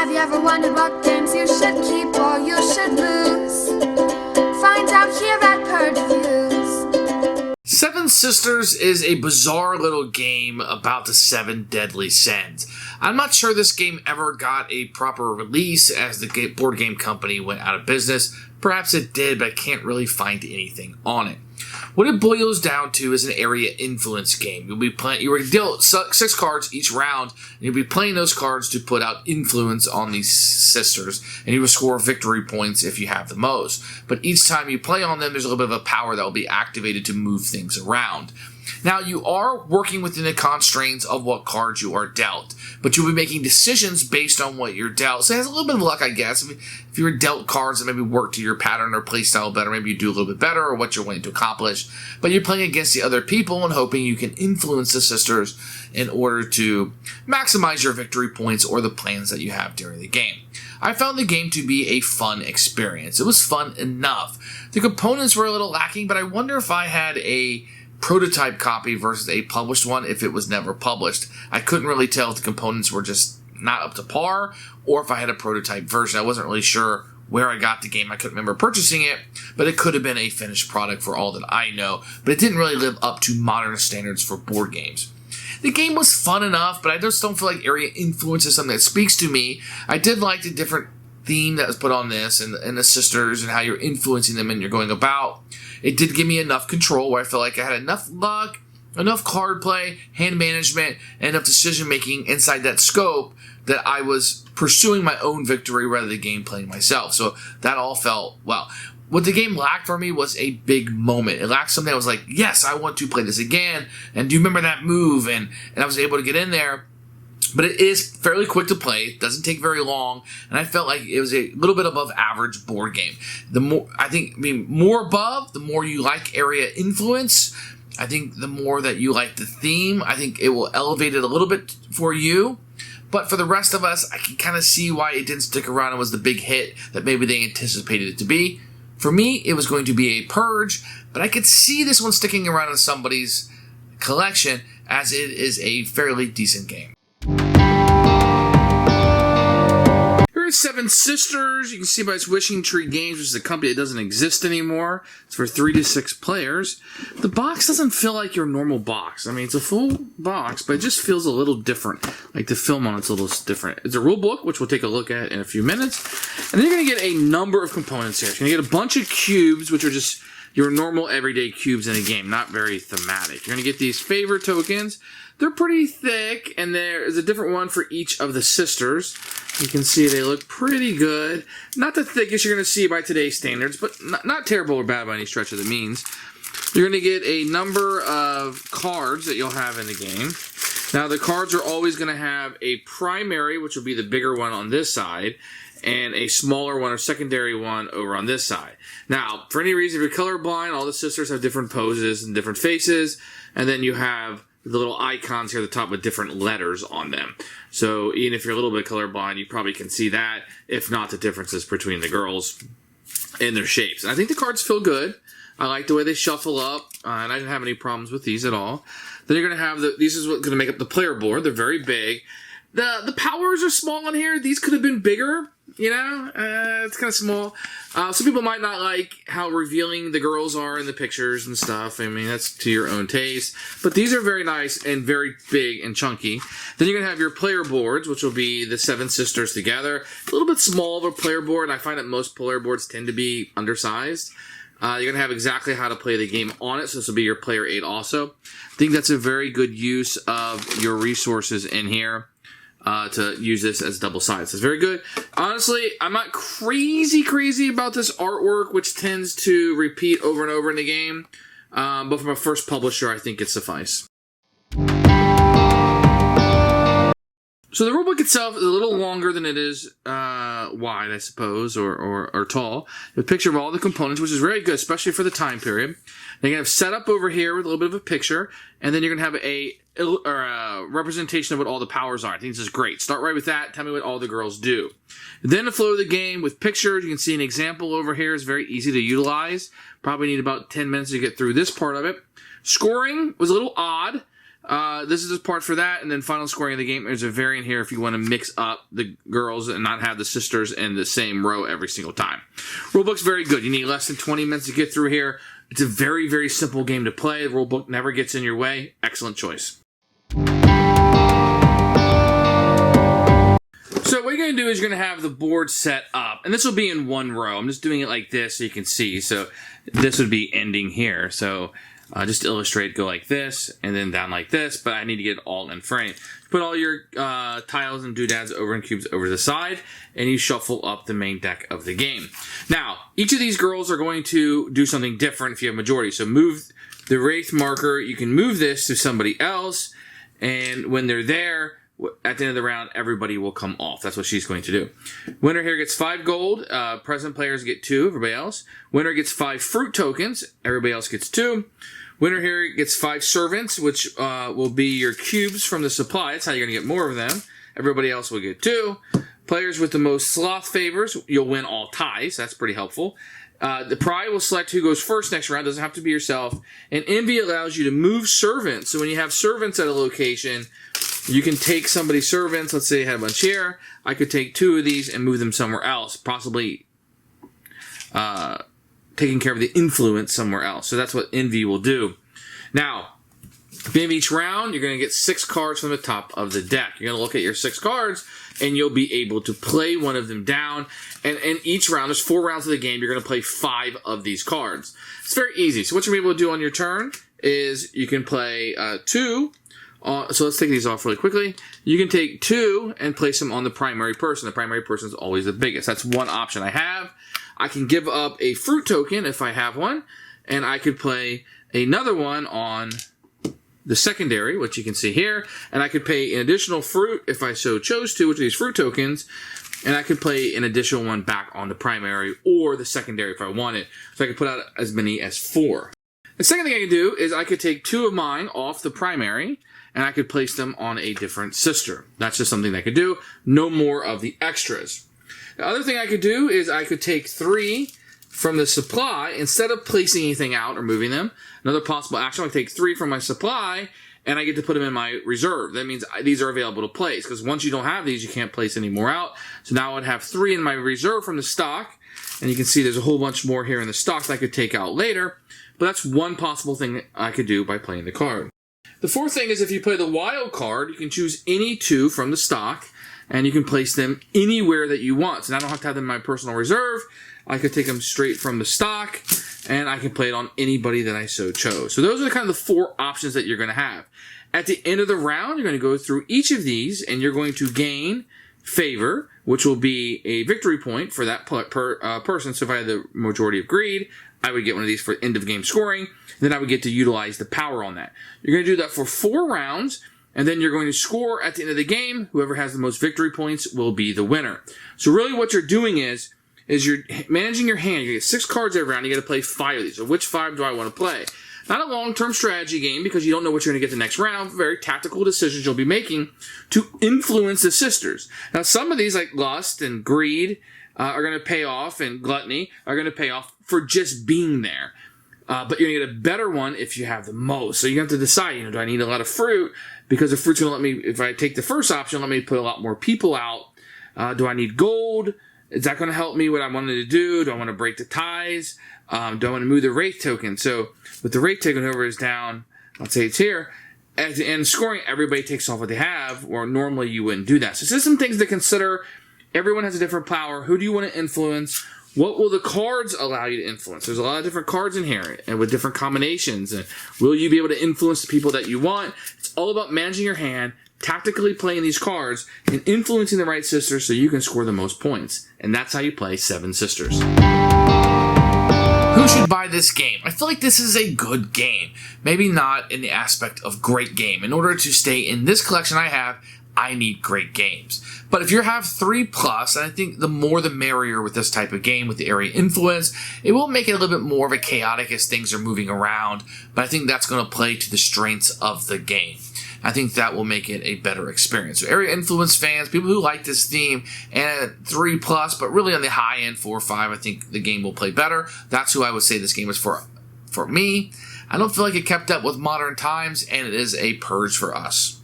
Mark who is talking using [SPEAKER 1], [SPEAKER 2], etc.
[SPEAKER 1] Have you ever wondered what games you should keep or you should lose? Find out here at Purge Reviews.
[SPEAKER 2] Seven Sisters is a bizarre little game about the 7 deadly sins. I'm not sure this game ever got a proper release as the board game company went out of business. Perhaps it did, but I can't really find anything on it. What it boils down to is an area influence game. You were dealt 6 cards each round, and you'll be playing those cards to put out influence on these sisters, and you will score victory points if you have the most. But each time you play on them, there's a little bit of a power that will be activated to move things around. Now, you are working within the constraints of what cards you are dealt, but you'll be making decisions based on what you're dealt. So it has a little bit of luck, I guess. If you were dealt cards that maybe work to your pattern or play style better, maybe you do a little bit better or what you're wanting to accomplish. But you're playing against the other people and hoping you can influence the sisters in order to maximize your victory points or the plans that you have during the game. I found the game to be a fun experience. It was fun enough. The components were a little lacking, but I wonder if I had a prototype copy versus a published one if it was never published. I couldn't really tell if the components were just not up to par or if I had a prototype version. I wasn't really sure where I got the game. I couldn't remember purchasing it, but it could have been a finished product for all that I know. But it didn't really live up to modern standards for board games. The game was fun enough, but I just don't feel like area influence is something that speaks to me. I did like the different theme that was put on this and the sisters and how you're influencing them and you're going about. It did give me enough control where I felt like I had enough luck, enough card play, hand management, and enough decision making inside that scope that I was pursuing my own victory rather than game playing myself. So that all felt well. What the game lacked for me was a big moment. It lacked something I was like, yes, I want to play this again. And do you remember that move? And I was able to get in there. But it is fairly quick to play. It doesn't take very long, and I felt like it was a little bit above average board game. More above, the more you like area influence. I think the more that you like the theme, I think it will elevate it a little bit for you. But for the rest of us, I can kind of see why it didn't stick around and was the big hit that maybe they anticipated it to be. For me, it was going to be a Purge, but I could see this one sticking around in somebody's collection as it is a fairly decent game. Seven Sisters, you can see by its Wishing Tree Games, which is a company that doesn't exist anymore. It's for 3 to 6 players. The box doesn't feel like your normal box. I mean, it's a full box, but it just feels a little different. Like the film on it's a little different. It's a rule book, which we'll take a look at in a few minutes. And then you're going to get a number of components here. You're going to get a bunch of cubes, which are just your normal everyday cubes in a game, not very thematic. You're going to get these favor tokens. They're pretty thick, and there is a different one for each of the sisters. You can see they look pretty good. Not the thickest you're going to see by today's standards, but not terrible or bad by any stretch of the means. You're going to get a number of cards that you'll have in the game. Now, the cards are always going to have a primary, which will be the bigger one on this side, and a smaller one or secondary one over on this side. Now, for any reason, if you're colorblind, all the sisters have different poses and different faces, and then you have the little icons here at the top with different letters on them. So even if you're a little bit colorblind, you probably can see that, if not the differences between the girls and their shapes. And I think the cards feel good. I like the way they shuffle up, and I didn't have any problems with these at all. Then you're going to have these is what's going to make up the player board. They're very big. The powers are small on here. These could have been bigger. You know, it's kind of small. Some people might not like how revealing the girls are in the pictures and stuff. I mean, that's to your own taste. But these are very nice and very big and chunky. Then you're going to have your player boards, which will be the 7 sisters together. A little bit small of a player board, and I find that most player boards tend to be undersized. You're going to have exactly how to play the game on it, so this will be your player 8 also. I think that's a very good use of your resources in here. To use this as double-sided. So it's very good. Honestly, I'm not crazy about this artwork, which tends to repeat over and over in the game. But from a first publisher, I think it suffices. So the rulebook itself is a little longer than it is wide, I suppose, or tall. The picture of all the components, which is very good, especially for the time period. Then you're going to have setup over here with a little bit of a picture, and then you're going to have a representation of what all the powers are. I think this is great. Start right with that. Tell me what all the girls do. Then the flow of the game with pictures. You can see an example over here is very easy to utilize. Probably need about 10 minutes to get through this part of it. Scoring was a little odd. This is the part for that, and then final scoring of the game. There's a variant here if you want to mix up the girls and not have the sisters in the same row every single time. Rulebook's very good. You need less than 20 minutes to get through here. It's a very, very simple game to play. The rulebook never gets in your way. Excellent choice. So what you're going to do is you're going to have the board set up, and this will be in one row. I'm just doing it like this so you can see. So this would be ending here. So just to illustrate, go like this, and then down like this, but I need to get it all in frame. Put all your tiles and doodads over and cubes over to the side, and you shuffle up the main deck of the game. Now, each of these girls are going to do something different if you have majority. So move the Wraith marker. You can move this to somebody else, and when they're there, at the end of the round, everybody will come off. That's what she's going to do. Winner here gets 5 gold. Present players get 2, everybody else. Winner gets 5 fruit tokens. Everybody else gets 2. Winner here gets 5 servants, which will be your cubes from the supply. That's how you're going to get more of them. Everybody else will get 2. Players with the most sloth favors, you'll win all ties. That's pretty helpful. The Pride will select who goes first next round. Doesn't have to be yourself. And Envy allows you to move servants. So when you have servants at a location, you can take somebody's servants. Let's say I had a bunch here. I could take 2 of these and move them somewhere else, possibly taking care of the influence somewhere else. So that's what Envy will do. Now, at the end of each round, you're going to get 6 cards from the top of the deck. You're going to look at your 6 cards, and you'll be able to play one of them down. And in each round, there's 4 rounds of the game, you're going to play 5 of these cards. It's very easy. So what you're able to do on your turn is you can play 2. So let's take these off really quickly. You can take 2 and place them on the primary person. The primary person is always the biggest. That's one option I have. I can give up a fruit token if I have one, and I could play another one on the secondary, which you can see here, and I could pay an additional fruit if I so chose to, which are these fruit tokens, and I could play an additional one back on the primary or the secondary if I wanted. So I could put out as many as 4. The second thing I can do is I could take 2 of mine off the primary, and I could place them on a different sister. That's just something I could do. No more of the extras. The other thing I could do is I could take 3 from the supply instead of placing anything out or moving them. Another possible action, I take 3 from my supply, and I get to put them in my reserve. That means these are available to place, because once you don't have these, you can't place any more out. So now I would have 3 in my reserve from the stock, and you can see there's a whole bunch more here in the stock that I could take out later. But that's one possible thing that I could do by playing the card. The fourth thing is if you play the wild card, you can choose any 2 from the stock, and you can place them anywhere that you want. So I don't have to have them in my personal reserve. I could take them straight from the stock, and I can play it on anybody that I so chose. So those are kind of the 4 options that you're going to have. At the end of the round, you're going to go through each of these, and you're going to gain favor, which will be a victory point for that person. So if I had the majority of greed, I would get one of these for end of game scoring. Then I would get to utilize the power on that. You're going to do that for 4 rounds, and then you're going to score at the end of the game. Whoever has the most victory points will be the winner. So really what you're doing is you're managing your hand. You get 6 cards every round. You got to play 5 of these. So which 5 do I want to play? Not a long-term strategy game because you don't know what you're going to get the next round. Very tactical decisions you'll be making to influence the sisters. Now, some of these, like lust and greed, are going to pay off, and gluttony are going to pay off for just being there. But you're going to get a better one if you have the most. So you have to decide, do I need a lot of fruit? Because the fruit's going to let me, if I take the first option, let me put a lot more people out. Do I need gold? Is that going to help me what I wanted to do? Do I want to break the ties? Do I want to move the Wraith token? So with the Wraith token, whoever is down, let's say it's here, at the end of scoring, everybody takes off what they have, or normally you wouldn't do that. So there's some things to consider. Everyone has a different power. Who do you want to influence? What will the cards allow you to influence? There's a lot of different cards in here, and with different combinations. And will you be able to influence the people that you want? It's all about managing your hand, tactically playing these cards, and influencing the right sisters so you can score the most points. And that's how you play 7 Sisters. Who should buy this game? I feel like this is a good game. Maybe not in the aspect of great game. In order to stay in this collection I have, I need great games. But if you have 3+, and I think the more the merrier with this type of game, with the area influence, it will make it a little bit more of a chaotic as things are moving around, but I think that's going to play to the strengths of the game. I think that will make it a better experience. So area influence fans, people who like this theme, and 3+, but really on the high end, 4 or 5, I think the game will play better. That's who I would say this game is for me. I don't feel like it kept up with modern times, and it is a purge for us.